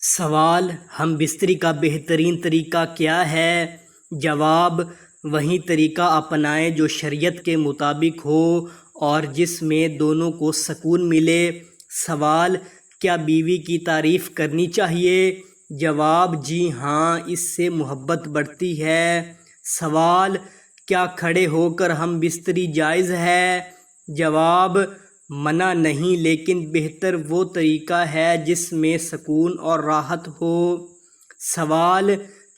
سوال: ہم بستری کا بہترین طریقہ کیا ہے؟ جواب: وہی طریقہ اپنائیں جو شریعت کے مطابق ہو اور جس میں دونوں کو سکون ملے۔ سوال: کیا بیوی کی تعریف کرنی چاہیے؟ جواب: جی ہاں، اس سے محبت بڑھتی ہے۔ سوال: کیا کھڑے ہو کر ہم بستری جائز ہے؟ جواب: منع نہیں، لیکن بہتر وہ طریقہ ہے جس میں سکون اور راحت ہو۔ سوال: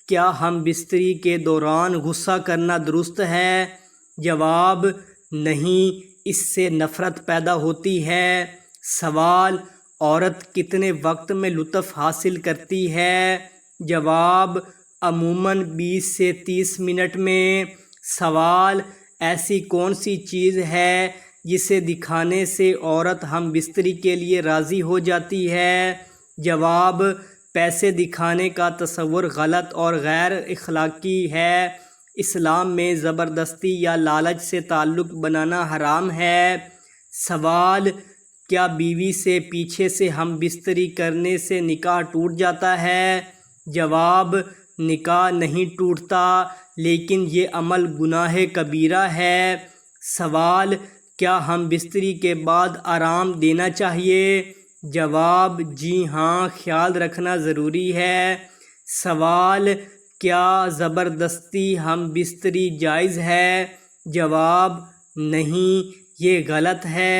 کیا ہم بستری کے دوران غصہ کرنا درست ہے؟ جواب: نہیں، اس سے نفرت پیدا ہوتی ہے۔ سوال: عورت کتنے وقت میں لطف حاصل کرتی ہے؟ جواب: عموماً 20 سے 30 منٹ میں۔ سوال: ایسی کون سی چیز ہے جسے دکھانے سے عورت ہم بستری کے لیے راضی ہو جاتی ہے؟ جواب: پیسے دکھانے کا تصور غلط اور غیر اخلاقی ہے۔ اسلام میں زبردستی یا لالچ سے تعلق بنانا حرام ہے۔ سوال: کیا بیوی سے پیچھے سے ہم بستری کرنے سے نکاح ٹوٹ جاتا ہے؟ جواب: نکاح نہیں ٹوٹتا، لیکن یہ عمل گناہ کبیرہ ہے۔ سوال: کیا ہم بستری کے بعد آرام دینا چاہیے؟ جواب: جی ہاں، خیال رکھنا ضروری ہے۔ سوال: کیا زبردستی ہم بستری جائز ہے؟ جواب: نہیں، یہ غلط ہے۔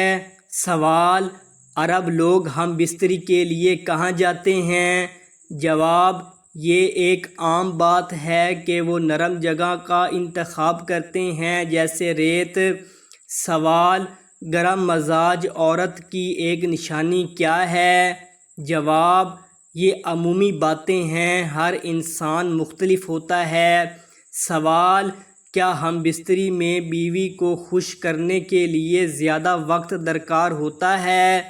سوال: عرب لوگ ہم بستری کے لیے کہاں جاتے ہیں؟ جواب: یہ ایک عام بات ہے کہ وہ نرم جگہ کا انتخاب کرتے ہیں، جیسے ریت۔ سوال: گرم مزاج عورت کی ایک نشانی کیا ہے؟ جواب: یہ عمومی باتیں ہیں، ہر انسان مختلف ہوتا ہے۔ سوال: کیا ہم بستری میں بیوی کو خوش کرنے کے لیے زیادہ وقت درکار ہوتا ہے؟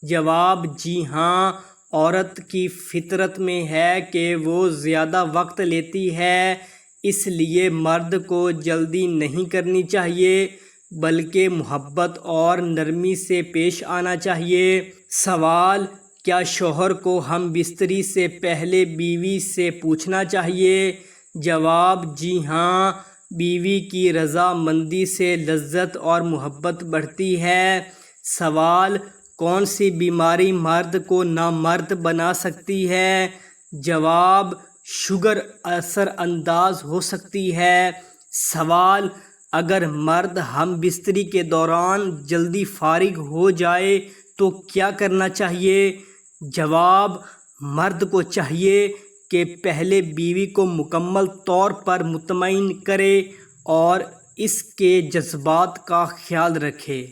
جواب: جی ہاں، عورت کی فطرت میں ہے کہ وہ زیادہ وقت لیتی ہے، اس لیے مرد کو جلدی نہیں کرنی چاہیے، بلکہ محبت اور نرمی سے پیش آنا چاہیے۔ سوال: کیا شوہر کو ہم بستری سے پہلے بیوی سے پوچھنا چاہیے؟ جواب: جی ہاں، بیوی کی رضا مندی سے لذت اور محبت بڑھتی ہے۔ سوال: کون سی بیماری مرد کو نامرد بنا سکتی ہے؟ جواب: شوگر اثر انداز ہو سکتی ہے۔ سوال: اگر مرد ہم بستری کے دوران جلدی فارغ ہو جائے تو کیا کرنا چاہیے؟ جواب: مرد کو چاہیے کہ پہلے بیوی کو مکمل طور پر مطمئن کرے اور اس کے جذبات کا خیال رکھے۔